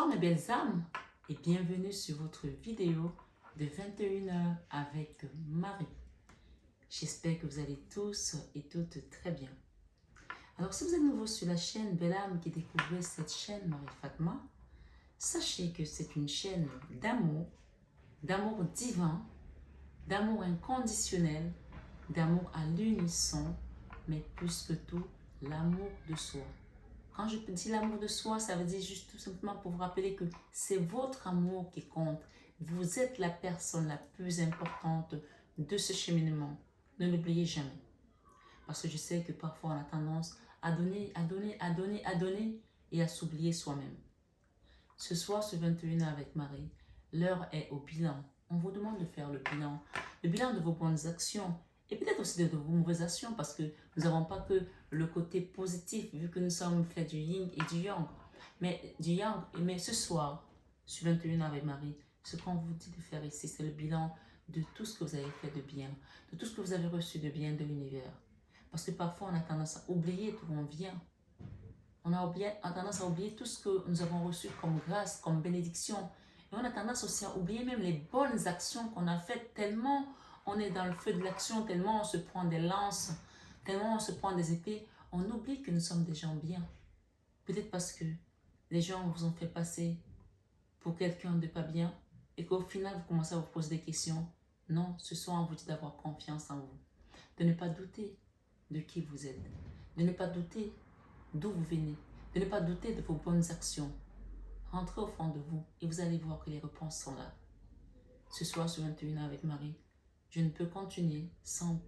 Bonsoir mes belles âmes et bienvenue sur votre vidéo de 21h avec Marie. J'espère que vous allez tous et toutes très bien. Alors si vous êtes nouveau sur la chaîne Belle Âme qui découvrez cette chaîne Marie Fatma, sachez que c'est une chaîne d'amour divin, d'amour inconditionnel, d'amour à l'unisson, mais plus que tout, l'amour de soi. Quand je dis l'amour de soi, ça veut dire juste tout simplement pour vous rappeler que c'est votre amour qui compte. Vous êtes la personne la plus importante de ce cheminement. Ne l'oubliez jamais. Parce que je sais que parfois on a tendance à donner et à s'oublier soi-même. Ce soir, ce 21 avec Marie, l'heure est au bilan. On vous demande de faire le bilan de vos bonnes actions et peut-être aussi de vos mauvaises actions parce que nous n'avons pas que le côté positif vu que nous sommes faits du yin et du yang. Mais ce soir, sur 21 avec Marie, ce qu'on vous dit de faire ici, c'est le bilan de tout ce que vous avez fait de bien, de tout ce que vous avez reçu de bien de l'univers. Parce que parfois, on a tendance à oublier d'où on vient. On a tendance à oublier tout ce que nous avons reçu comme grâce, comme bénédiction. Et on a tendance aussi à oublier même les bonnes actions qu'on a faites tellement on est dans le feu de l'action, tellement on se prend des lances, tellement on se prend des épées, on oublie que nous sommes des gens bien. Peut-être parce que les gens vous ont fait passer pour quelqu'un de pas bien et qu'au final vous commencez à vous poser des questions. Non, ce soir on vous dit d'avoir confiance en vous, de ne pas douter de qui vous êtes, de ne pas douter d'où vous venez, de ne pas douter de vos bonnes actions. Rentrez au fond de vous et vous allez voir que les réponses sont là. Ce soir sur 21 avec Marie, je ne peux continuer sans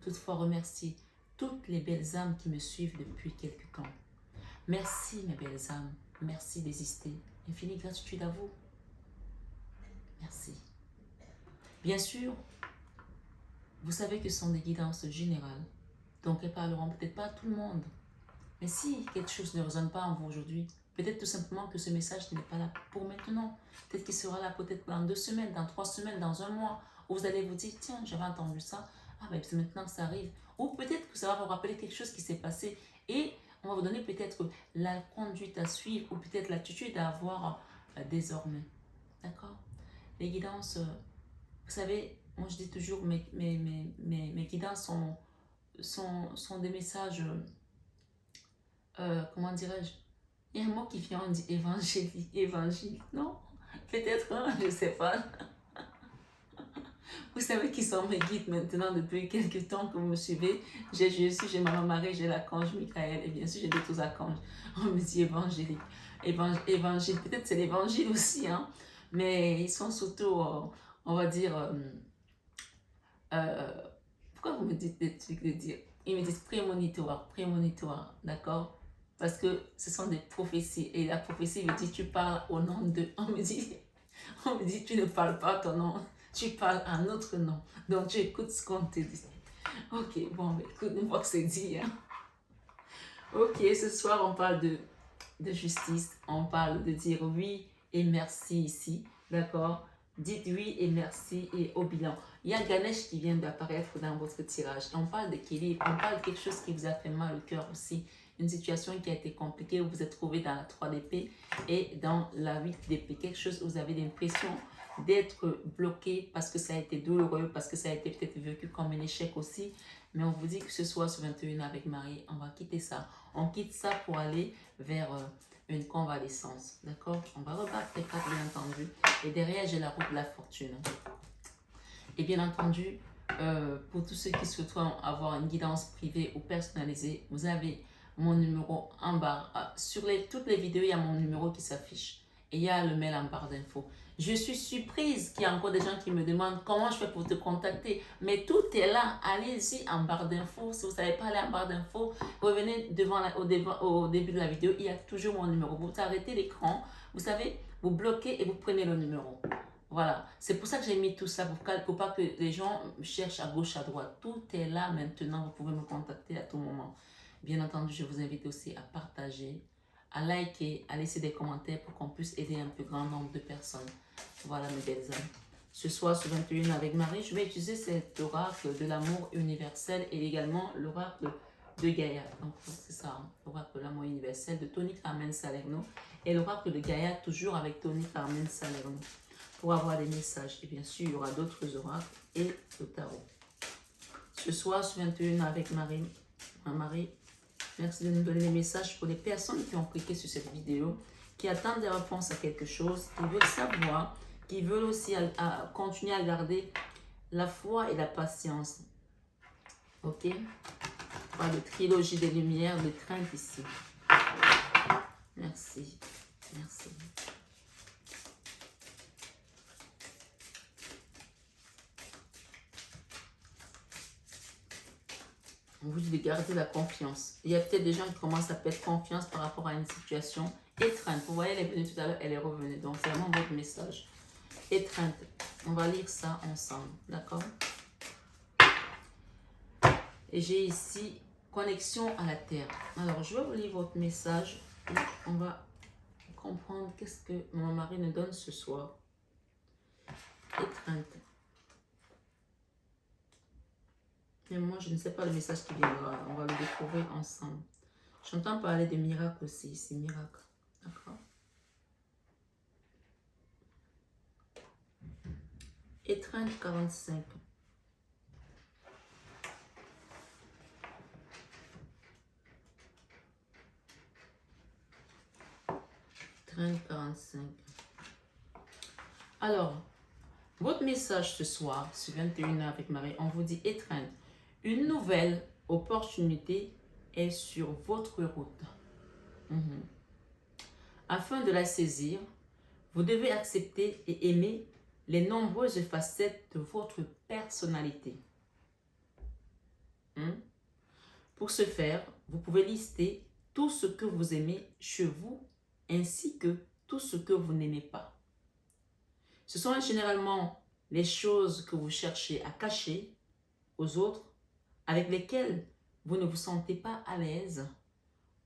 toutefois remercier toutes les belles âmes qui me suivent depuis quelque temps. Merci mes belles âmes, merci d'exister. Infinie gratitude à vous. Merci. Bien sûr, vous savez que ce sont des guidances générales, donc elles parleront peut-être pas à tout le monde. Mais si quelque chose ne résonne pas en vous aujourd'hui, peut-être tout simplement que ce message n'est pas là pour maintenant. Peut-être qu'il sera là peut-être dans 2 semaines, dans 3 semaines, dans un mois. Où vous allez vous dire, tiens, j'avais entendu ça. Ah ben c'est maintenant que ça arrive. Ou peut-être que ça va vous rappeler quelque chose qui s'est passé. Et on va vous donner peut-être la conduite à suivre ou peut-être l'attitude à avoir désormais. D'accord? Les guidances, vous savez, moi je dis toujours, mes guidances sont des messages... comment dirais-je, il y a un mot qui vient, on dit évangile, non? Peut-être, hein, je ne sais pas. Vous savez qui sont mes guides maintenant depuis quelques temps que vous me suivez. J'ai Jésus, j'ai Maman Marie, j'ai l'archange Michael et bien sûr j'ai d'autres archanges. On me dit évangélique, évangile, peut-être c'est l'évangile aussi, hein? Mais ils sont surtout, on va dire, pourquoi vous me dites des trucs de dire? Ils me disent prémonitoire, d'accord? Parce que ce sont des prophéties. Et la prophétie me dit, tu parles au nom de... On me dit, tu ne parles pas ton nom. Tu parles un autre nom. Donc, tu écoutes ce qu'on te dit. Ok, bon, écoute, une fois que c'est dit. Hein. Ok, ce soir, on parle de justice. On parle de dire oui et merci ici. D'accord? Dites oui et merci et au bilan. Il y a Ganesh qui vient d'apparaître dans votre tirage. On parle d'équilibre. On parle de quelque chose qui vous a fait mal au cœur aussi. Une situation qui a été compliquée, où vous êtes trouvé dans la 3 d'épée et dans la 8 d'épée. Quelque chose où vous avez l'impression d'être bloqué parce que ça a été douloureux, parce que ça a été peut-être vécu comme un échec aussi. Mais on vous dit que ce soir, sur 21 avec Marie, on va quitter ça. On quitte ça pour aller vers une convalescence. D'accord? On va rebattre les cartes, bien entendu. Et derrière, j'ai la roue de la fortune. Et bien entendu, pour tous ceux qui souhaitent avoir une guidance privée ou personnalisée, vous avez mon numéro en barre. Sur toutes les vidéos, il y a mon numéro qui s'affiche. Et il y a le mail en barre d'infos. Je suis surprise qu'il y a encore des gens qui me demandent comment je fais pour te contacter. Mais tout est là. Allez-y en barre d'infos. Si vous ne savez pas aller en barre d'infos, revenez au début de la vidéo. Il y a toujours mon numéro. Vous arrêtez l'écran. Vous savez, vous bloquez et vous prenez le numéro. Voilà. C'est pour ça que j'ai mis tout ça. Pour pas que les gens cherchent à gauche, à droite. Tout est là maintenant. Vous pouvez me contacter à tout moment. Bien entendu, je vous invite aussi à partager, à liker, à laisser des commentaires pour qu'on puisse aider un plus grand nombre de personnes. Voilà mes belles âmes. Ce soir, sur 21 avec Marie, je vais utiliser cet oracle de l'amour universel et également l'oracle de Gaïa. Donc, c'est ça, hein, l'oracle de l'amour universel de Tony Carmen Salerno et l'oracle de Gaïa, toujours avec Tony Carmen Salerno, pour avoir des messages. Et bien sûr, il y aura d'autres oracles et le tarot. Ce soir, sur 21 avec Marie, merci de nous donner des messages pour les personnes qui ont cliqué sur cette vidéo, qui attendent des réponses à quelque chose, qui veulent savoir, qui veulent aussi continuer à garder la foi et la patience. Ok? Pas de trilogie des lumières, de crainte ici. Merci. Merci. On vous dit de garder la confiance. Il y a peut-être des gens qui commencent à perdre confiance par rapport à une situation. Étreinte. Vous voyez, elle est venue tout à l'heure, elle est revenue. Donc, c'est vraiment votre message. Étreinte. On va lire ça ensemble. D'accord? Et j'ai ici connexion à la terre. Alors, je vais vous lire votre message. Et on va comprendre qu'est-ce que mon mari nous donne ce soir. Étreinte. Mais moi, je ne sais pas le message qui viendra. On va le découvrir ensemble. J'entends parler de miracle aussi ici. Miracle. D'accord? Étreinte 45. Étreinte 45. Alors, votre message ce soir, sur 21h avec Marie, on vous dit étreinte. Une nouvelle opportunité est sur votre route. Afin de la saisir, vous devez accepter et aimer les nombreuses facettes de votre personnalité. Pour ce faire, vous pouvez lister tout ce que vous aimez chez vous ainsi que tout ce que vous n'aimez pas. Ce sont généralement les choses que vous cherchez à cacher aux autres, avec lesquelles vous ne vous sentez pas à l'aise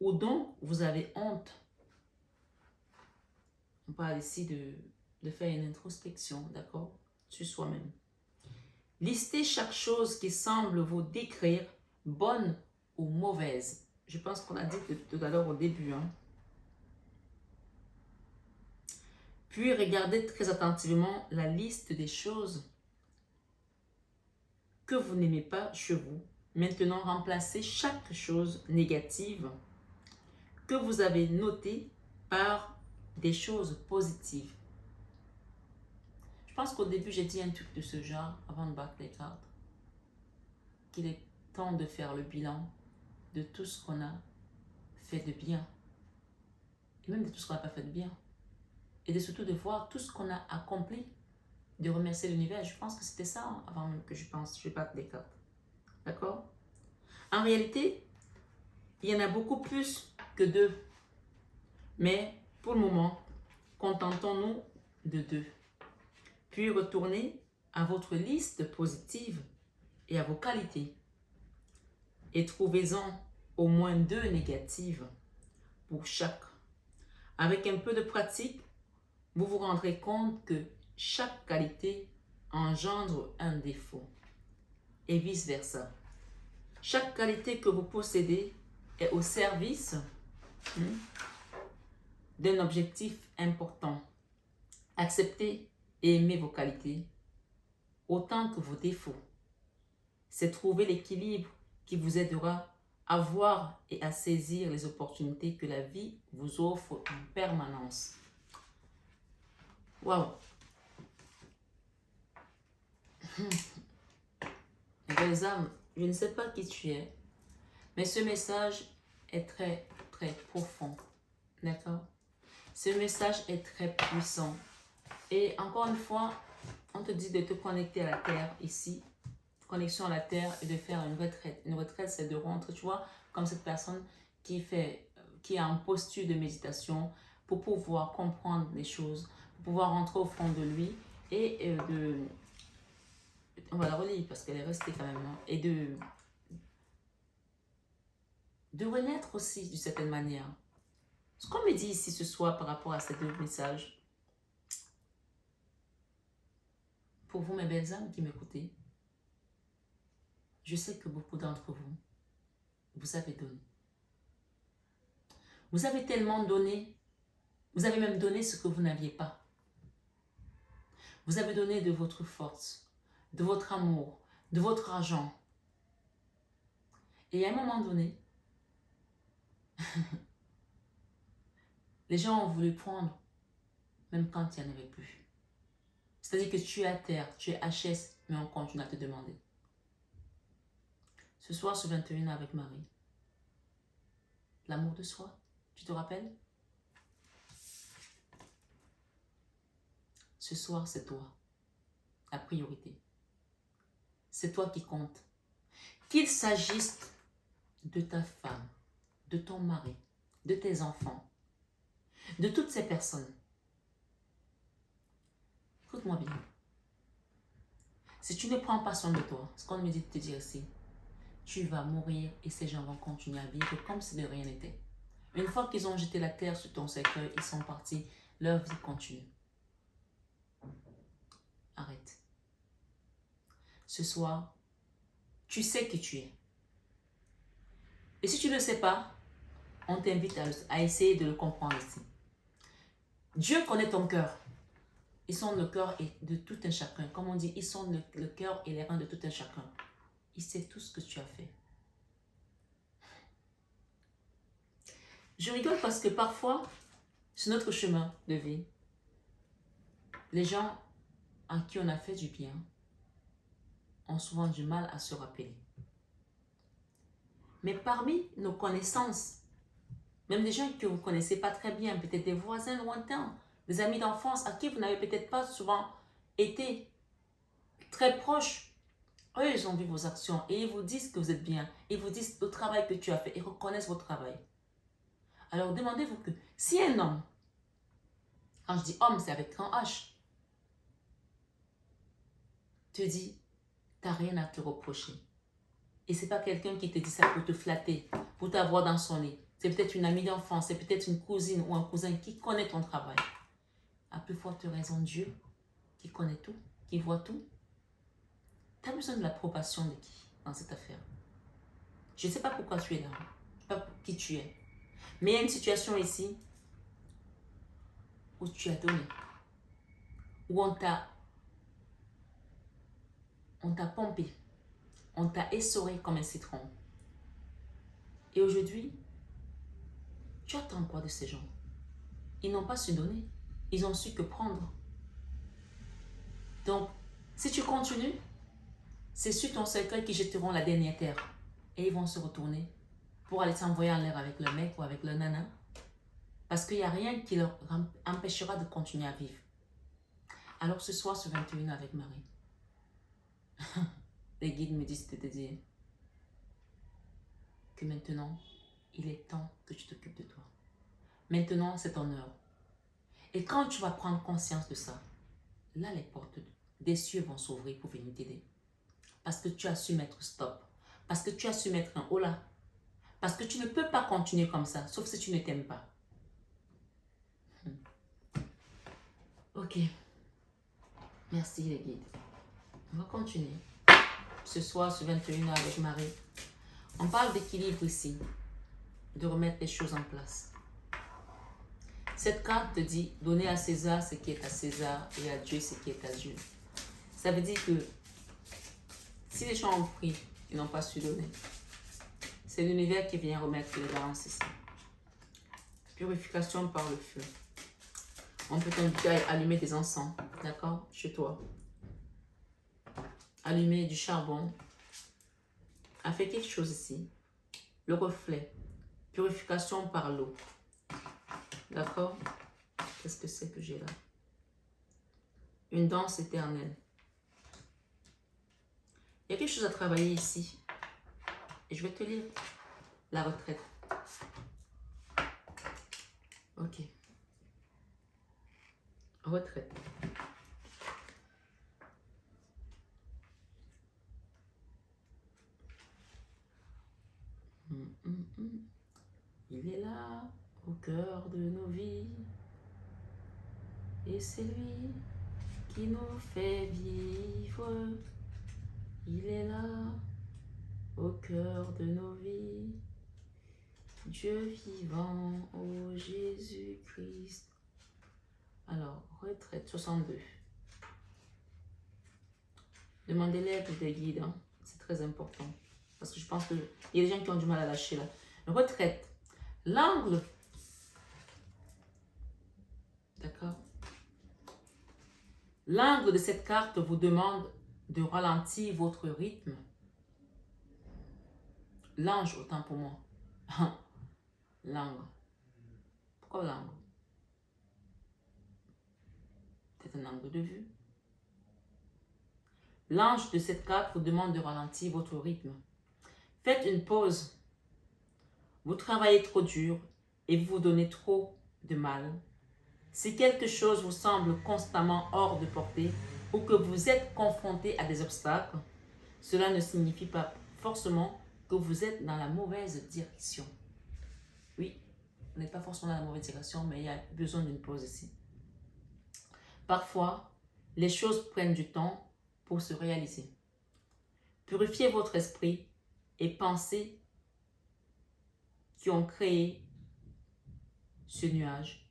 ou dont vous avez honte. On parle ici de faire une introspection, d'accord, sur soi-même. Listez chaque chose qui semble vous décrire, bonne ou mauvaise. Je pense qu'on a dit tout à l'heure au début. Puis regardez très attentivement la liste des choses que vous n'aimez pas chez vous. Maintenant, remplacez chaque chose négative que vous avez notée par des choses positives. Je pense qu'au début, j'ai dit un truc de ce genre avant de battre les cartes. Qu'il est temps de faire le bilan de tout ce qu'on a fait de bien. Et même de tout ce qu'on n'a pas fait de bien. Et de surtout de voir tout ce qu'on a accompli. De remercier l'univers. Je pense que c'était ça avant même que je batte les cartes. D'accord? En réalité, il y en a beaucoup plus que 2. Mais pour le moment, contentons-nous de 2. Puis retournez à votre liste positive et à vos qualités. Et trouvez-en au moins 2 négatives pour chaque. Avec un peu de pratique, vous vous rendrez compte que chaque qualité engendre un défaut. Et vice-versa. Chaque qualité que vous possédez est au service d'un objectif important. Acceptez et aimez vos qualités autant que vos défauts. C'est trouver l'équilibre qui vous aidera à voir et à saisir les opportunités que la vie vous offre en permanence. Waouh! Belles âmes, je ne sais pas qui tu es, mais ce message est très, très profond. D'accord? Ce message est très puissant. Et encore une fois, on te dit de te connecter à la terre ici. Connexion à la terre et de faire une retraite. Une retraite, c'est de rentrer, tu vois, comme cette personne qui est en posture de méditation pour pouvoir comprendre les choses, pour pouvoir rentrer au fond de lui et on va la relire parce qu'elle est restée quand même, hein, et de renaître aussi d'une certaine manière. Ce qu'on me dit ici ce soir par rapport à ces 2 messages, pour vous mes belles âmes qui m'écoutez, je sais que beaucoup d'entre vous, vous avez donné. Vous avez tellement donné, vous avez même donné ce que vous n'aviez pas. Vous avez donné de votre force, de votre amour, de votre argent. Et à un moment donné, les gens ont voulu prendre, même quand il n'y en avait plus. C'est-à-dire que tu es à terre, tu es HS, mais on continue à te demander. Ce soir, ce 21 avec Marie, l'amour de soi, tu te rappelles? Ce soir, c'est toi, la priorité. C'est toi qui compte. Qu'il s'agisse de ta femme, de ton mari, de tes enfants, de toutes ces personnes. Écoute-moi bien. Si tu ne prends pas soin de toi, ce qu'on me dit de te dire ici, tu vas mourir et ces gens vont continuer à vivre comme si de rien n'était. Une fois qu'ils ont jeté la terre sur ton cercueil, ils sont partis, leur vie continue. Arrête. Ce soir, tu sais qui tu es. Et si tu ne le sais pas, on t'invite à essayer de le comprendre ici. Dieu connaît ton cœur. Ils sont le cœur de tout un chacun. Comme on dit, ils sont le cœur et les reins de tout un chacun. Il sait tout ce que tu as fait. Je rigole parce que parfois, sur notre chemin de vie, les gens à qui on a fait du bien ont souvent du mal à se rappeler. Mais parmi nos connaissances, même des gens que vous ne connaissez pas très bien, peut-être des voisins lointains, des amis d'enfance à qui vous n'avez peut-être pas souvent été très proches, eux, ils ont vu vos actions et ils vous disent que vous êtes bien. Ils vous disent le travail que tu as fait. Ils reconnaissent votre travail. Alors demandez-vous que si un homme, quand je dis homme, c'est avec grand H, te dit, tu n'as rien à te reprocher. Et ce n'est pas quelqu'un qui te dit ça pour te flatter, pour t'avoir dans son lit. C'est peut-être une amie d'enfance, c'est peut-être une cousine ou un cousin qui connaît ton travail. À plus forte raison, Dieu, qui connaît tout, qui voit tout. Tu as besoin de l'approbation de qui dans cette affaire? Je ne sais pas pourquoi tu es là, je ne sais pas qui tu es. Mais il y a une situation ici où tu as donné, où on t'a pompé, on t'a essoré comme un citron. Et aujourd'hui, tu attends quoi de ces gens? Ils n'ont pas su donner, ils ont su que prendre. Donc, si tu continues, c'est sur ton cercueil qu'ils jetteront la dernière terre. Et ils vont se retourner pour aller s'envoyer en l'air avec le mec ou avec le nana. Parce qu'il n'y a rien qui leur empêchera de continuer à vivre. Alors ce soir, ce 21 avec Marie, les guides me disent de te dire que maintenant, il est temps que tu t'occupes de toi. Maintenant, c'est ton heure. Et quand tu vas prendre conscience de ça, là, les portes des cieux vont s'ouvrir pour venir t'aider. Parce que tu as su mettre stop. Parce que tu as su mettre un hola. Parce que tu ne peux pas continuer comme ça, sauf si tu ne t'aimes pas. Ok. Merci les guides. On va continuer. Ce soir, ce 21h avec Marie, on parle d'équilibre ici. De remettre les choses en place. Cette carte te dit, donner à César ce qui est à César et à Dieu ce qui est à Dieu. Ça veut dire que si les gens ont pris, ils n'ont pas su donner. C'est l'univers qui vient remettre les balances ici. Purification par le feu. On peut t'inviter à allumer des encens, d'accord, chez toi. Allumer du charbon. À faire quelque chose ici. Le reflet. Purification par l'eau. D'accord? Qu'est-ce que c'est que j'ai là? Une danse éternelle. Il y a quelque chose à travailler ici. Et je vais te lire la retraite. Ok. Retraite. Il est là, au cœur de nos vies. Et c'est lui qui nous fait vivre. Il est là, au cœur de nos vies. Dieu vivant, ô Jésus-Christ. Alors, retraite 62. Demandez l'aide des guides, hein. C'est très important. Parce que je pense qu'il y a des gens qui ont du mal à lâcher là. Retraite. L'angle. D'accord. L'angle de cette carte vous demande de ralentir votre rythme. L'ange, autant pour moi. L'angle. Pourquoi l'angle? C'est un angle de vue. L'ange de cette carte vous demande de ralentir votre rythme. Faites une pause. Vous travaillez trop dur et vous vous donnez trop de mal. Si quelque chose vous semble constamment hors de portée ou que vous êtes confronté à des obstacles, cela ne signifie pas forcément que vous êtes dans la mauvaise direction. Oui, vous n'êtes pas forcément dans la mauvaise direction, mais il y a besoin d'une pause ici. Parfois, les choses prennent du temps pour se réaliser. Purifiez votre esprit et pensez qui ont créé ce nuage.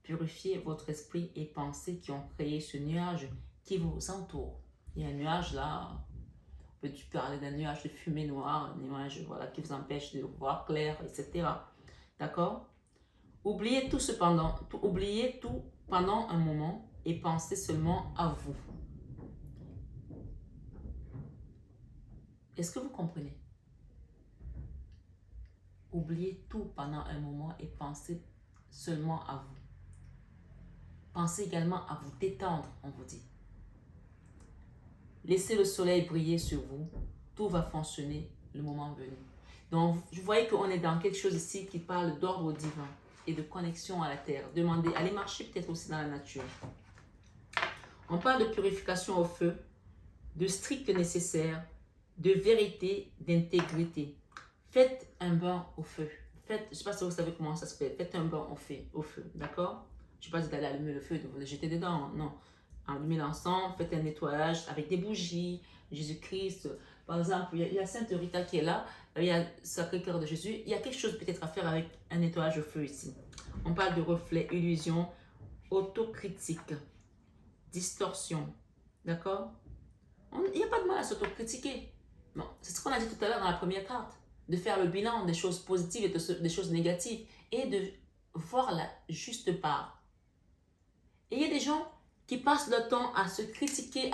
Purifiez votre esprit et pensez qui ont créé ce nuage qui vous entoure. Il y a un nuage là, on peut parler d'un nuage de fumée noire, un nuage voilà, qui vous empêche de voir clair, etc. D'accord? Oubliez tout pendant un moment et pensez seulement à vous. Est-ce que vous comprenez? Oubliez tout pendant un moment et pensez seulement à vous. Pensez également à vous détendre, on vous dit. Laissez le soleil briller sur vous. Tout va fonctionner le moment venu. Donc, vous voyez qu'on est dans quelque chose ici qui parle d'ordre divin et de connexion à la terre. Demandez, allez marcher peut-être aussi dans la nature. On parle de purification au feu, de strict nécessaire, de vérité, d'intégrité. Faites un bain au feu. Je ne sais pas si vous savez comment ça se fait. Faites un bain au feu, d'accord? Je ne sais pas si d'aller allumer le feu, de vous le jeter dedans, non. Allumez l'encens, faites un nettoyage avec des bougies, Jésus-Christ. Par exemple, il y a Sainte Rita qui est là, il y a Sacré-Cœur de Jésus. Il y a quelque chose peut-être à faire avec un nettoyage au feu ici. On parle de reflet, illusion, autocritique, distorsion, d'accord? Il n'y a pas de mal à s'autocritiquer. Non, c'est ce qu'on a dit tout à l'heure dans la première carte. De faire le bilan des choses positives et des choses négatives. Et de voir la juste part. Et il y a des gens qui passent leur temps à se critiquer.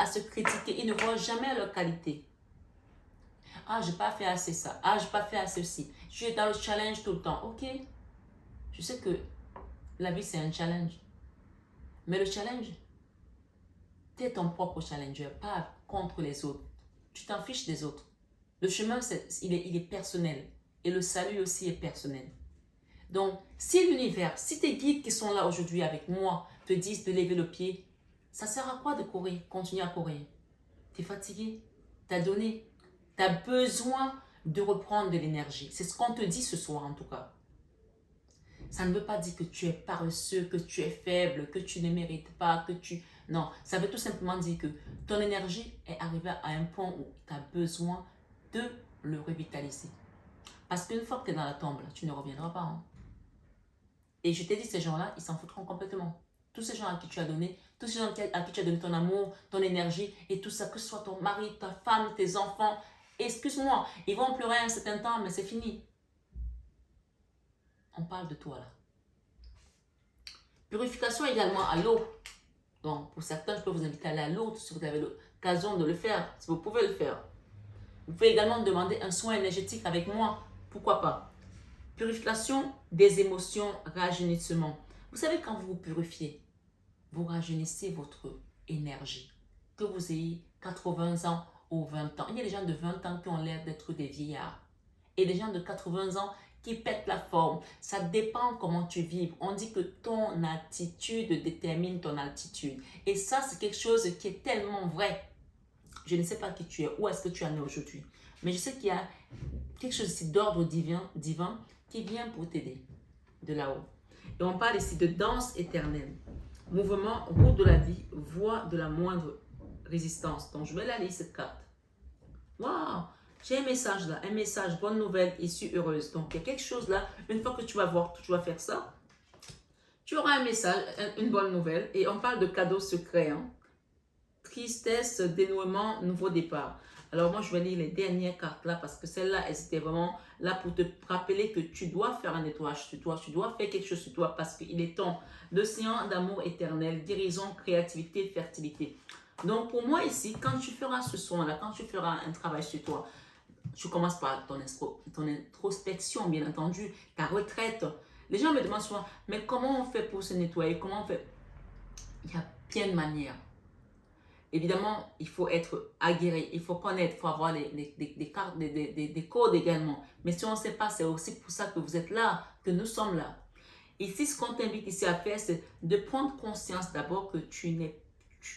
Ils ne voient jamais leur qualité. Ah, je n'ai pas fait assez ça. Ah, je n'ai pas fait assez ci. Je suis dans le challenge tout le temps. Ok. Je sais que la vie, c'est un challenge. Mais le challenge, tu es ton propre challenger, pas contre les autres. Tu t'en fiches des autres. Le chemin, il est personnel. Et le salut aussi est personnel. Donc, si l'univers, si tes guides qui sont là aujourd'hui avec moi te disent de lever le pied, ça sert à quoi de courir, continuer à courir? Tu es fatigué, tu as donné, tu as besoin de reprendre de l'énergie. C'est ce qu'on te dit ce soir en tout cas. Ça ne veut pas dire que tu es paresseux, que tu es faible, que tu ne mérites pas, que tu... Non, ça veut tout simplement dire que ton énergie est arrivée à un point où tu as besoin de le revitaliser. Parce qu'une fois que tu es dans la tombe, tu ne reviendras pas. Hein. Et je t'ai dit, ces gens-là, ils s'en foutront complètement. Tous ces gens à qui tu as donné, tous ces gens à qui tu as donné ton amour, ton énergie et tout ça, que ce soit ton mari, ta femme, tes enfants, excuse-moi, ils vont pleurer un certain temps, mais c'est fini. On parle de toi là. Purification également à l'eau. Donc, pour certains, je peux vous inviter à aller à l'eau si vous avez l'occasion de le faire, si vous pouvez le faire. Vous pouvez également demander un soin énergétique avec moi, pourquoi pas. Purification des émotions, rajeunissement. Vous savez, quand vous vous purifiez, vous rajeunissez votre énergie. Que vous ayez 80 ans ou 20 ans. Il y a des gens de 20 ans qui ont l'air d'être des vieillards. Et des gens de 80 ans qui pètent la forme. Ça dépend comment tu vibres. On dit que ton attitude détermine ton altitude. Et ça, c'est quelque chose qui est tellement vrai. Je ne sais pas qui tu es, où est-ce que tu en es aujourd'hui. Mais je sais qu'il y a quelque chose ici d'ordre divin qui vient pour t'aider de là-haut. Et on parle ici de danse éternelle. Mouvement, route de la vie, voie de la moindre résistance. Donc, je vais la lire cette carte. Waouh! J'ai un message là, un message, bonne nouvelle, issue heureuse. Donc, il y a quelque chose là, une fois que tu vas voir, tu vas faire ça, tu auras un message, une bonne nouvelle. Et on parle de cadeau secret. Hein. Tristesse, dénouement, nouveau départ. Alors moi, je vais lire les dernières cartes là parce que celles-là, elles étaient vraiment là pour te rappeler que tu dois faire un nettoyage sur toi, tu dois faire quelque chose sur toi parce qu'il est temps. L'océan d'amour éternel, guérison, créativité, fertilité. Donc pour moi ici, quand tu feras ce soin-là, quand tu feras un travail sur toi, tu commences par ton introspection, bien entendu, ta retraite. Les gens me demandent souvent, mais comment on fait pour se nettoyer? Comment on fait? Il y a plein de manières. Évidemment, il faut être aguerri, il faut connaître, il faut avoir des cartes, des codes également. Mais si on ne sait pas, c'est aussi pour ça que vous êtes là, que nous sommes là. Ici, ce qu'on t'invite ici à faire, c'est de prendre conscience d'abord que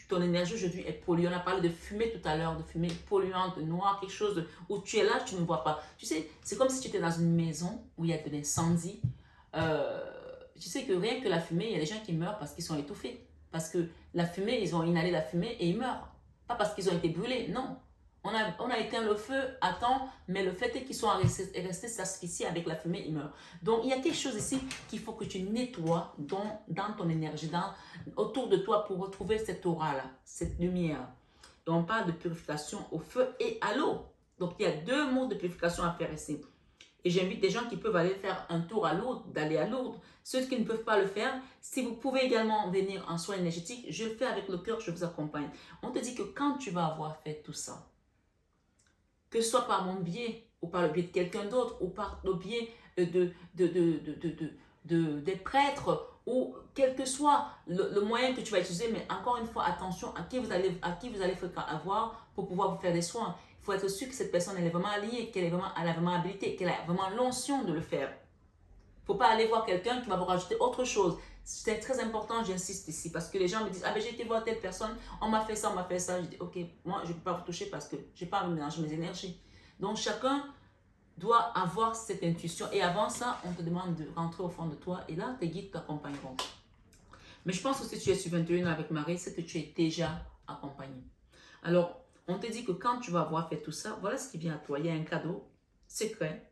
ton énergie aujourd'hui est polluée. On a parlé de fumée tout à l'heure, de fumée polluante, noire, quelque chose où tu es là, tu ne vois pas. Tu sais, c'est comme si tu étais dans une maison où il y a de l'incendie. Tu sais que rien que la fumée, il y a des gens qui meurent parce qu'ils sont étouffés. Parce que la fumée, ils ont inhalé la fumée et ils meurent. Pas parce qu'ils ont été brûlés, non. On a éteint le feu à temps, mais le fait est qu'ils sont restés s'asphyxier avec la fumée, ils meurent. Donc, il y a quelque chose ici qu'il faut que tu nettoies dans ton énergie, autour de toi pour retrouver cette aura-là, cette lumière. Et on parle de purification au feu et à l'eau. Donc, il y a deux modes de purification à faire ici. Et j'invite des gens qui peuvent aller faire un tour à Lourdes, d'aller à Lourdes. Ceux qui ne peuvent pas le faire, si vous pouvez également venir en soins énergétiques, je le fais avec le cœur, je vous accompagne. On te dit que quand tu vas avoir fait tout ça, que ce soit par mon biais, ou par le biais de quelqu'un d'autre, ou par le biais des prêtres, ou quel que soit le moyen que tu vas utiliser, mais encore une fois, attention à qui vous allez avoir pour pouvoir vous faire des soins. Il faut être sûr que cette personne elle est vraiment alliée, elle a vraiment habilité, qu'elle a vraiment l'onction de le faire. Il ne faut pas aller voir quelqu'un qui va vous rajouter autre chose. C'est très important, j'insiste ici, parce que les gens me disent, ah ben j'ai été voir telle personne, on m'a fait ça, on m'a fait ça. Je dis, ok, moi je ne peux pas vous toucher parce que je n'ai pas à mélanger mes énergies. Donc chacun doit avoir cette intuition. Et avant ça, on te demande de rentrer au fond de toi et là, tes guides t'accompagneront. Mais je pense que si tu es sur 21 avec Marie, c'est que tu es déjà accompagné. Alors, on te dit que quand tu vas avoir fait tout ça, voilà ce qui vient à toi. Il y a un cadeau secret.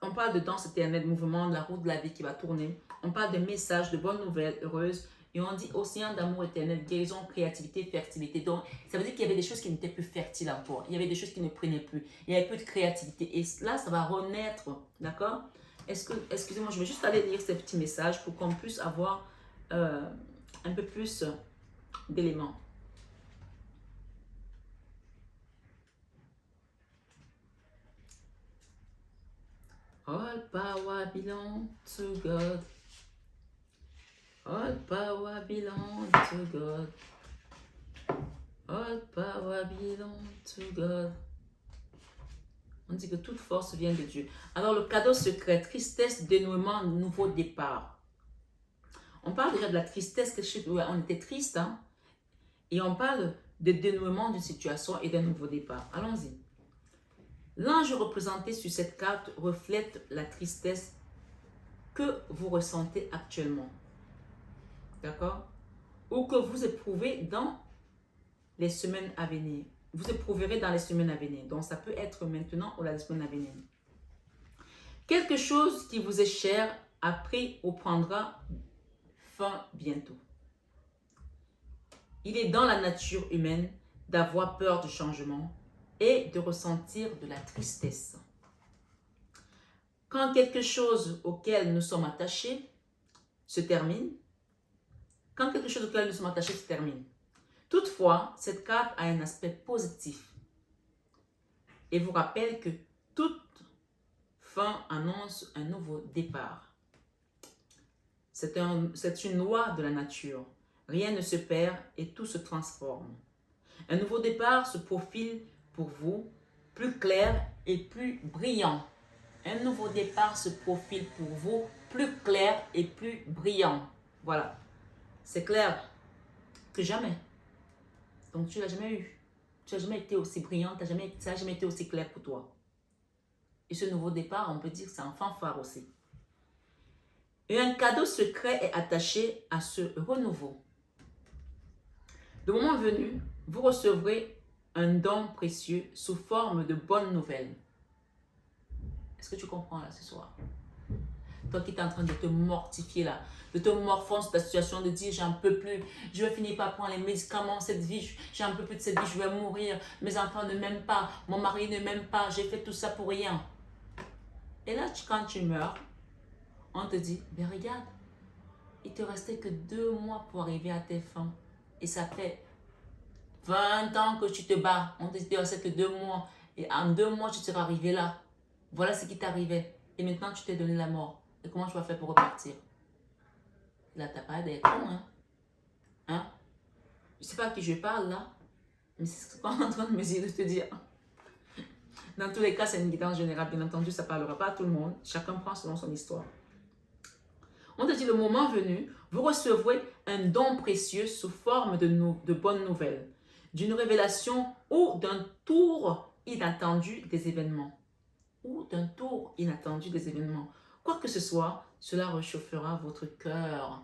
On parle de danse éternelle, mouvement, de la roue de la vie qui va tourner. On parle de messages, de bonnes nouvelles heureuses. Et on dit océan d'amour éternel, guérison, créativité, fertilité. Donc, ça veut dire qu'il y avait des choses qui n'étaient plus fertiles en toi. Il y avait des choses qui ne prenaient plus. Il y avait plus de créativité. Et là, ça va renaître. D'accord? Excusez-moi, je vais juste aller lire ces petits messages pour qu'on puisse avoir un peu plus d'éléments. All power belongs to God. All power belongs to God. All power belongs to God. On dit que toute force vient de Dieu. Alors le cadeau secret, tristesse, dénouement, nouveau départ. On parle déjà de la tristesse, on était triste, hein? Et on parle de dénouement d'une situation et d'un nouveau départ. Allons-y. L'ange représenté sur cette carte reflète la tristesse que vous ressentez actuellement. D'accord? Ou que vous éprouvez dans les semaines à venir. Vous éprouverez dans les semaines à venir. Donc, ça peut être maintenant ou la semaine à venir. Quelque chose qui vous est cher a pris ou prendra fin bientôt. Il est dans la nature humaine d'avoir peur du changement et de ressentir de la tristesse. Quand quelque chose auquel nous sommes attachés se termine, toutefois, cette carte a un aspect positif et vous rappelle que toute fin annonce un nouveau départ. C'est une loi de la nature. Rien ne se perd et tout se transforme. Un nouveau départ se profile pour vous, plus clair et plus brillant. Un nouveau départ se profile pour vous, plus clair et plus brillant. Voilà. C'est clair que jamais. Donc, tu ne l'as jamais eu. Tu n'as jamais été aussi brillant, ça n'a jamais été aussi clair pour toi. Et ce nouveau départ, on peut dire que c'est un fanfare aussi. Et un cadeau secret est attaché à ce renouveau. Le moment venu, vous recevrez un don précieux sous forme de bonnes nouvelles. Est-ce que tu comprends là ce soir? Toi qui es en train de te mortifier là, de te morfondre sur ta situation, de dire j'en peux plus, je vais finir par prendre les médicaments, cette vie, j'en peux plus de cette vie, je vais mourir, mes enfants ne m'aiment pas, mon mari ne m'aime pas, j'ai fait tout ça pour rien. Et là, quand tu meurs, on te dit, ben regarde, il te restait que 2 mois pour arriver à tes fins. Et ça fait 20 ans que tu te bats. On te dit, il te restait que 2 mois. Et en 2 mois, tu seras arrivé là. Voilà ce qui t'arrivait. Et maintenant, tu t'es donné la mort. Et comment tu vas faire pour repartir? Là, t'as pas d'être con, hein? Hein? Je sais pas à qui je parle là. Mais c'est ce qu'on est en train de me dire, de te dire. Dans tous les cas, c'est une guidance générale. Bien entendu, ça ne parlera pas à tout le monde. Chacun prend selon son histoire. On te dit, le moment venu, vous recevrez un don précieux sous forme de bonnes nouvelles, d'une révélation ou d'un tour inattendu des événements. Ou d'un tour inattendu des événements. Quoi que ce soit, cela réchauffera votre cœur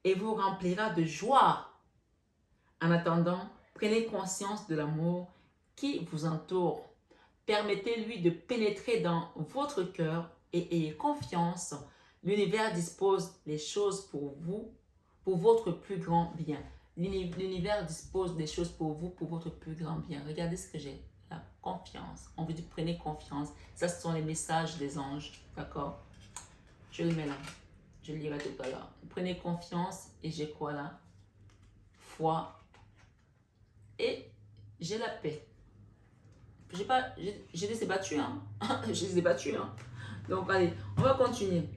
et vous remplira de joie. En attendant, prenez conscience de l'amour qui vous entoure. Permettez-lui de pénétrer dans votre cœur et ayez confiance. L'univers dispose les choses pour vous, pour votre plus grand bien. L'univers dispose des choses pour vous, pour votre plus grand bien. Regardez ce que j'ai. La confiance. On vous dit prenez confiance. Ça, ce sont les messages des anges. D'accord? Je le mets là. Je le lirai tout à l'heure. Prenez confiance et j'ai quoi là? Foi. Et j'ai la paix. J'ai les ai battus, hein. Je les ai battus, hein. Donc, allez, on va continuer.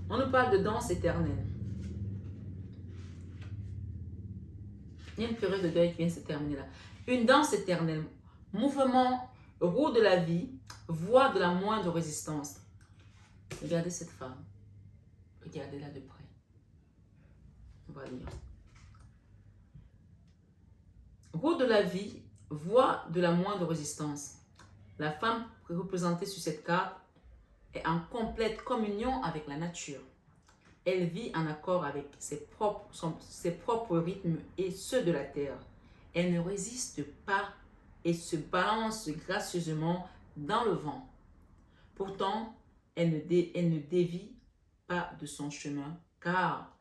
On nous parle de danse éternelle. Il y a une période de deuil qui vient de se terminer là. Une danse éternelle. Mouvement, roue de la vie, voie de la moindre résistance. Regardez cette femme. Regardez-la de près. On va lire. Roue de la vie, voie de la moindre résistance. La femme représentée sur cette carte est en complète communion avec la nature. Elle vit en accord avec ses propres rythmes et ceux de la terre. Elle ne résiste pas et se balance gracieusement dans le vent. Pourtant, elle ne dévie pas de son chemin car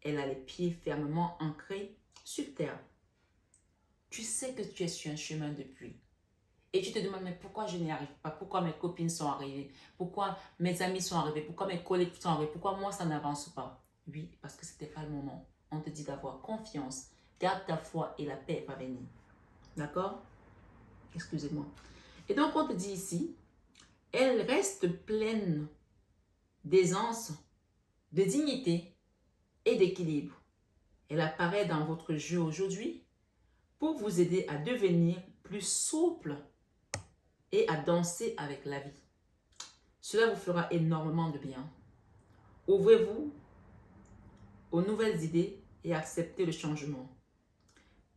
elle a les pieds fermement ancrés sur terre. Tu sais que tu es sur un chemin depuis. Et tu te demandes, mais pourquoi je n'y arrive pas? Pourquoi mes copines sont arrivées? Pourquoi mes amis sont arrivés? Pourquoi mes collègues sont arrivés? Pourquoi moi, ça n'avance pas? Oui, parce que ce n'était pas le moment. On te dit d'avoir confiance. Garde ta foi et la paix va venir. D'accord? Excusez-moi. Et donc, on te dit ici, elle reste pleine d'aisance, de dignité et d'équilibre. Elle apparaît dans votre jeu aujourd'hui pour vous aider à devenir plus souple et à danser avec la vie. Cela vous fera énormément de bien. Ouvrez-vous aux nouvelles idées et acceptez le changement.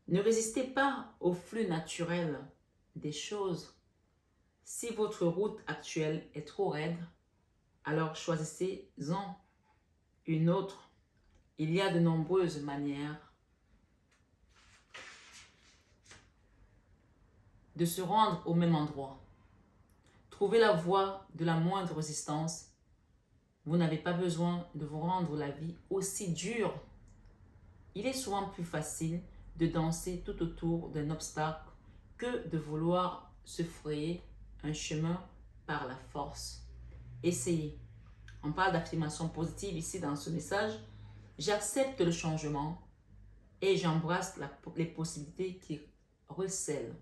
Ne résistez pas au flux naturel des choses. Si votre route actuelle est trop raide, alors choisissez-en une autre. Il y a de nombreuses manières de se rendre au même endroit. Trouvez la voie de la moindre résistance. Vous n'avez pas besoin de vous rendre la vie aussi dure. Il est souvent plus facile de danser tout autour d'un obstacle que de vouloir se frayer un chemin par la force. Essayez. On parle d'affirmation positive ici dans ce message. J'accepte le changement et j'embrasse les possibilités qu'il recèle.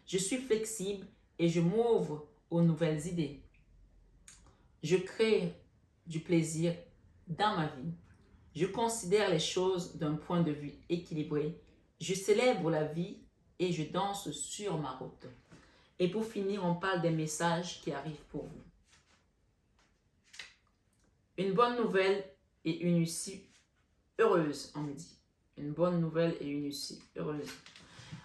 Je suis flexible et je m'ouvre aux nouvelles idées. Je crée du plaisir dans ma vie. Je considère les choses d'un point de vue équilibré. Je célèbre la vie et je danse sur ma route. Et pour finir, on parle des messages qui arrivent pour vous. Une bonne nouvelle et une issue heureuse, on me dit. Une bonne nouvelle et une issue heureuse.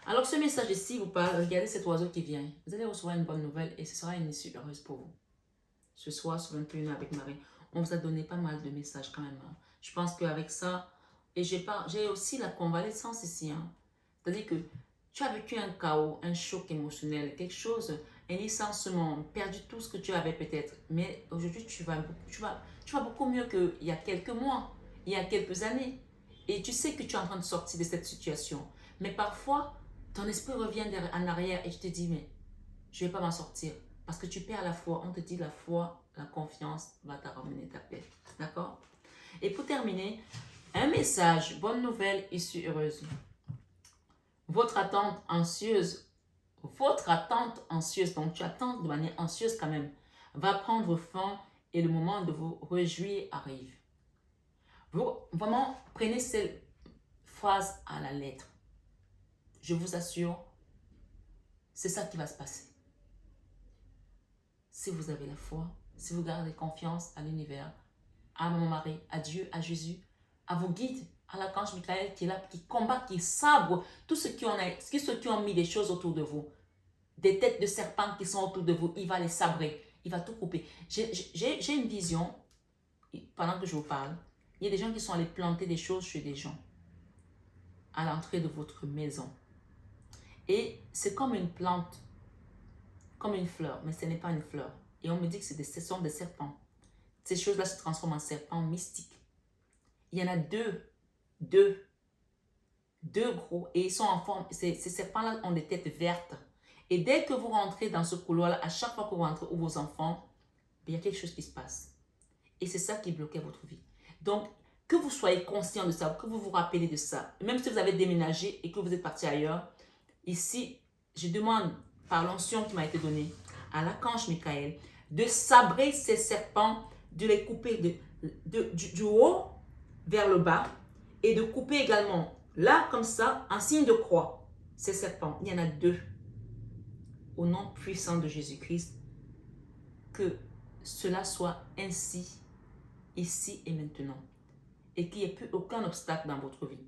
Alors, ce message ici vous parle, regardez cet oiseau qui vient. Vous allez recevoir une bonne nouvelle et ce sera une issue heureuse pour vous. Ce soir, sur 21 avec Marie, on vous a donné pas mal de messages quand même. Hein. Je pense qu'avec ça, et j'ai aussi la convalescence ici. Hein. C'est-à-dire que Tu as vécu un chaos, un choc émotionnel, quelque chose, un licenciement, perdu tout ce que tu avais peut-être. Mais aujourd'hui, tu vas beaucoup mieux qu'il y a quelques mois, il y a quelques années. Et tu sais que tu es en train de sortir de cette situation. Mais parfois, ton esprit revient en arrière et je te dis, mais je ne vais pas m'en sortir. Parce que tu perds la foi. On te dit la foi, la confiance va te ramener ta paix. D'accord? Et pour terminer, un message, bonne nouvelle, issue heureuse. Votre attente anxieuse, donc tu attends de manière anxieuse quand même, va prendre fin et le moment de vous réjouir arrive. Vous vraiment prenez cette phrase à la lettre. Je vous assure, c'est ça qui va se passer. Si vous avez la foi, si vous gardez confiance à l'univers, à mon mari, à Dieu, à Jésus, à vos guides, à l'archange Michael qui est là, qui combat, qui sabre tous ceux qui ont mis des choses autour de vous. Des têtes de serpents qui sont autour de vous, il va les sabrer, il va tout couper. J'ai une vision, pendant que je vous parle, il y a des gens qui sont allés planter des choses chez des gens, à l'entrée de votre maison. Et c'est comme une plante, comme une fleur, mais ce n'est pas une fleur. Et on me dit que ce sont des serpents. Ces choses-là se transforment en serpents mystiques. Il y en a deux gros, et ils sont en forme, ces serpents-là ont des têtes vertes. Et dès que vous rentrez dans ce couloir-là, à chaque fois que vous rentrez ou vos enfants, il y a quelque chose qui se passe. Et c'est ça qui bloquait votre vie. Donc, que vous soyez conscient de ça, que vous vous rappelez de ça, même si vous avez déménagé et que vous êtes parti ailleurs, ici, je demande, par l'onction qui m'a été donnée, à l'archange Michael, de sabrer ces serpents, de les couper du haut vers le bas et de couper également là, comme ça, en signe de croix, ces serpents. Il y en a 2. Au nom puissant de Jésus-Christ, que cela soit ainsi, ici et maintenant. Et qu'il n'y ait plus aucun obstacle dans votre vie.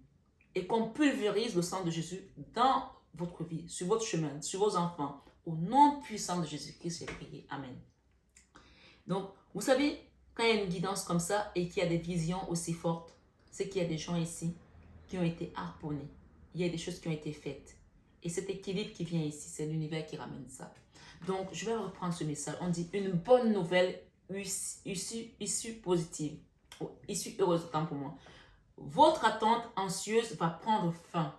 Et qu'on pulvérise le sang de Jésus dans votre vie, sur votre chemin, sur vos enfants. Au nom puissant de Jésus-Christ, j'ai prié. Amen. Donc, vous savez, quand il y a une guidance comme ça et qu'il y a des visions aussi fortes, c'est qu'il y a des gens ici qui ont été harponnés. Il y a des choses qui ont été faites. Et cet équilibre qui vient ici, c'est l'univers qui ramène ça. Donc, je vais reprendre ce message. On dit une bonne nouvelle issue positive. Issue heureuse, autant pour moi. Votre attente anxieuse va prendre fin.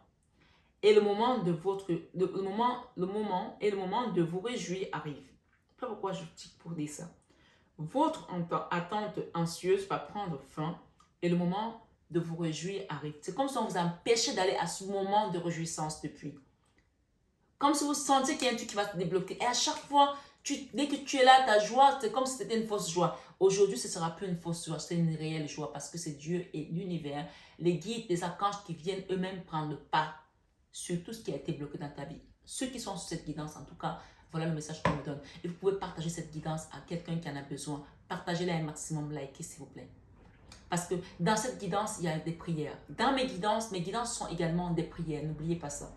Et le moment de vous réjouir arrive. Je ne sais pas pourquoi je dis pour dire ça. Votre attente anxieuse va prendre fin et le moment de vous réjouir arrive. C'est comme si on vous empêchait d'aller à ce moment de réjouissance depuis. Comme si vous sentiez qu'il y a un truc qui va se débloquer. Et à chaque fois, dès que tu es là, ta joie, c'est comme si c'était une fausse joie. Aujourd'hui, ce ne sera plus une fausse joie, c'est une réelle joie parce que c'est Dieu et l'univers, les guides, les archanges qui viennent eux-mêmes prendre le pas sur tout ce qui a été bloqué dans ta vie. Ceux qui sont sur cette guidance, en tout cas, voilà le message qu'on me donne. Et vous pouvez partager cette guidance à quelqu'un qui en a besoin. Partagez-la un maximum, likez s'il vous plaît. Parce que dans cette guidance, il y a des prières. Dans mes guidances sont également des prières. N'oubliez pas ça.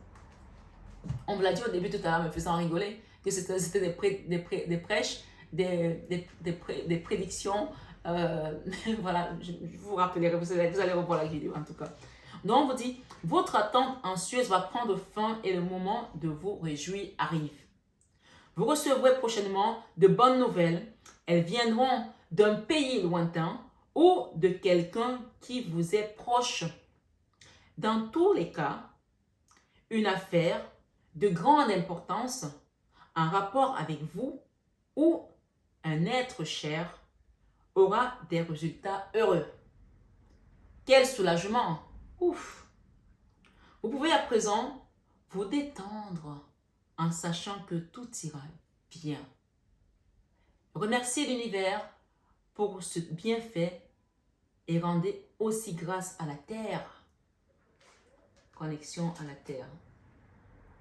On me l'a dit au début tout à l'heure, me faisant rigoler, que c'était des prêches, des prédictions. Voilà, je vous rappellerai, vous allez revoir la vidéo en tout cas. Donc on vous dit, votre attente anxieuse va prendre fin et le moment de vous réjouir arrive. Vous recevrez prochainement de bonnes nouvelles. Elles viendront d'un pays lointain ou de quelqu'un qui vous est proche. Dans tous les cas, une affaire de grande importance en rapport avec vous ou un être cher aura des résultats heureux. Quel soulagement! Ouf! Vous pouvez à présent vous détendre en sachant que tout ira bien. Remerciez l'univers pour ce bienfait et rendez aussi grâce à la terre. Connexion à la terre.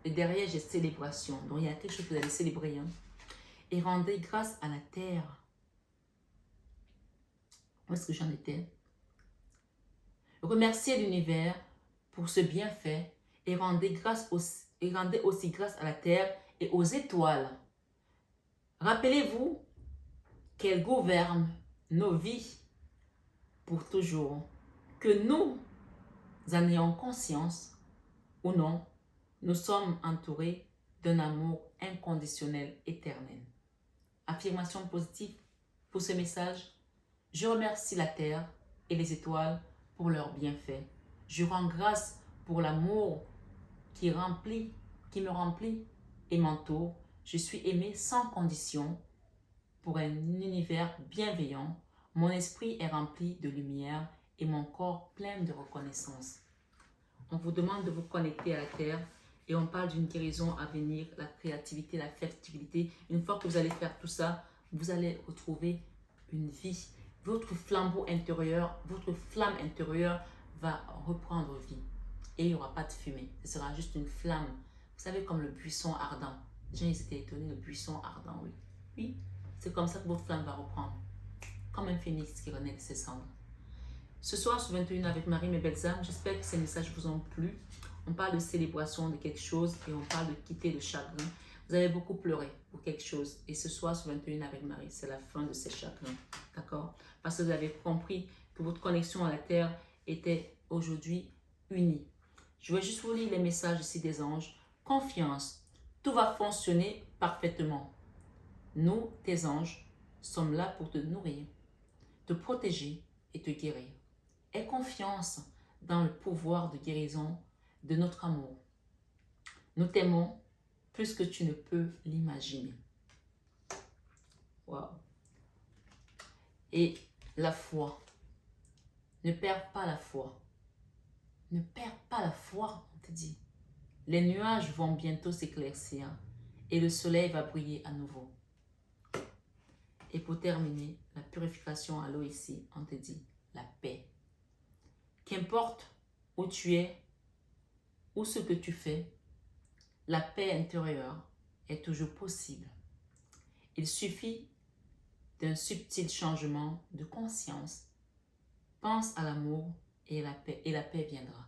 Et derrière, j'ai célébration. Donc, il y a quelque chose que vous allez célébrer. Hein. Et rendez grâce à la terre. Où est-ce que j'en étais? Remerciez l'univers pour ce bienfait et rendez aussi grâce à la terre et aux étoiles. Rappelez-vous qu'elles gouvernent nos vies pour toujours. Que nous en ayons conscience ou non, Nous sommes entourés d'un amour inconditionnel éternel. Affirmation positive pour ce message. Je remercie la terre et les étoiles pour leurs bienfaits. Je rends grâce pour l'amour qui me remplit et m'entoure. Je suis aimé sans condition pour un univers bienveillant. Mon esprit est rempli de lumière et mon corps plein de reconnaissance. On vous demande de vous connecter à la terre et on parle d'une guérison à venir, la créativité, la flexibilité. Une fois que vous allez faire tout ça, vous allez retrouver une vie. Votre flambeau intérieur, votre flamme intérieure va reprendre vie. Et il n'y aura pas de fumée. Ce sera juste une flamme. Vous savez, comme le buisson ardent. Les gens, ils étaient étonnés, le buisson ardent, oui. Oui, c'est comme ça que votre flamme va reprendre. Comme un phénix qui renaît de ses cendres. Ce soir, sur 21 avec Marie, mes belles âmes, j'espère que ces messages vous ont plu. On parle de célébration de quelque chose et on parle de quitter le chagrin. Vous avez beaucoup pleuré pour quelque chose. Et ce soir, sur 21 avec Marie, c'est la fin de ces chagrins. D'accord? Parce que vous avez compris que votre connexion à la terre était aujourd'hui unie. Je vais juste vous lire les messages ici des anges. Confiance. Tout va fonctionner parfaitement. Nous, tes anges, sommes là pour te nourrir, te protéger et te guérir. Aie confiance dans le pouvoir de guérison de notre amour. Nous t'aimons plus que tu ne peux l'imaginer. Wow. Et la foi. Ne perds pas la foi. Ne perds pas la foi, on te dit. Les nuages vont bientôt s'éclaircir et le soleil va briller à nouveau. Et pour terminer, la purification à l'eau ici, on te dit la paix. Qu'importe où tu es, ou ce que tu fais, la paix intérieure est toujours possible. Il suffit d'un subtil changement de conscience. Pense à l'amour et la paix viendra.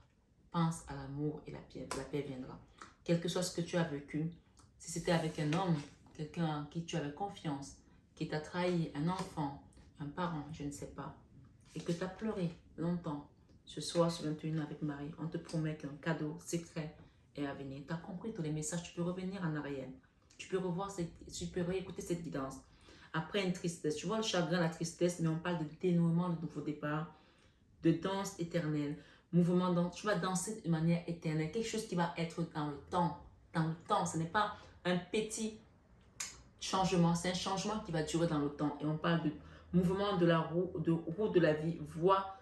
Pense à l'amour et la paix viendra. Quel que soit ce que tu as vécu, si c'était avec un homme, quelqu'un en qui tu avais confiance, qui t'a trahi, un enfant, un parent, je ne sais pas, et que tu as pleuré longtemps, ce soir sur 21 avec Marie, on te promet qu'un cadeau secret est à venir. Tu as compris tous les messages, tu peux revenir en arrière. Tu peux revoir, tu peux réécouter cette guidance. Après une tristesse, tu vois le chagrin, la tristesse, mais on parle de dénouement, de nouveau départ, de danse éternelle. Mouvement, tu vas danser de manière éternelle. Quelque chose qui va être dans le temps. Dans le temps, ce n'est pas un petit changement, c'est un changement qui va durer dans le temps. Et on parle de mouvement de la roue de la vie, voie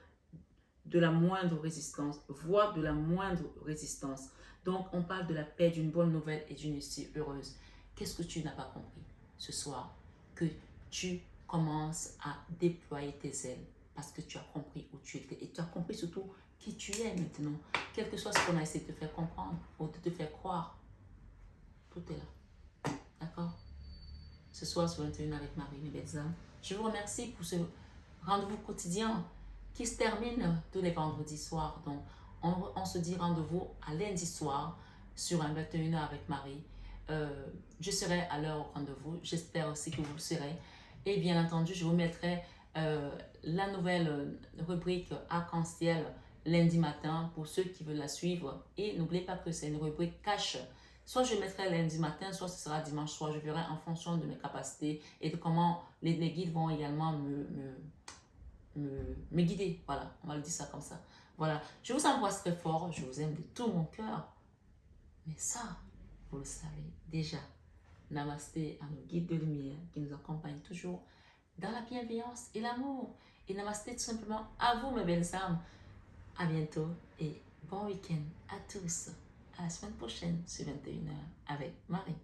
de la moindre résistance, voie de la moindre résistance. Donc, on parle de la paix, d'une bonne nouvelle et d'une issue heureuse. Qu'est-ce que tu n'as pas compris ce soir? Que tu commences à déployer tes ailes parce que tu as compris où tu étais et tu as compris surtout qui tu es maintenant. Quel que soit ce qu'on a essayé de te faire comprendre ou de te faire croire, tout est là. D'accord? Ce soir sur 21 avec Marie, mes belles âmes. Je vous remercie pour ce rendez-vous quotidien qui se termine tous les vendredis soirs. Donc, on se dit rendez-vous à lundi soir sur un 21h avec Marie. Je serai à l'heure au rendez-vous. J'espère aussi que vous le serez. Et bien entendu, je vous mettrai la nouvelle rubrique arc-en-ciel lundi matin pour ceux qui veulent la suivre. Et n'oubliez pas que c'est une rubrique cash. Soit je mettrai lundi matin, soit ce sera dimanche soir. Je verrai en fonction de mes capacités et de comment les guides vont également me guider. Voilà, on va le dire ça comme ça. Voilà, je vous embrasse très fort. Je vous aime de tout mon cœur. Mais ça, vous le savez déjà. Namasté à nos guides de lumière qui nous accompagnent toujours dans la bienveillance et l'amour. Et namasté tout simplement à vous, mes belles âmes. À bientôt et bon week-end à tous. À la semaine prochaine sur 21h avec Marie.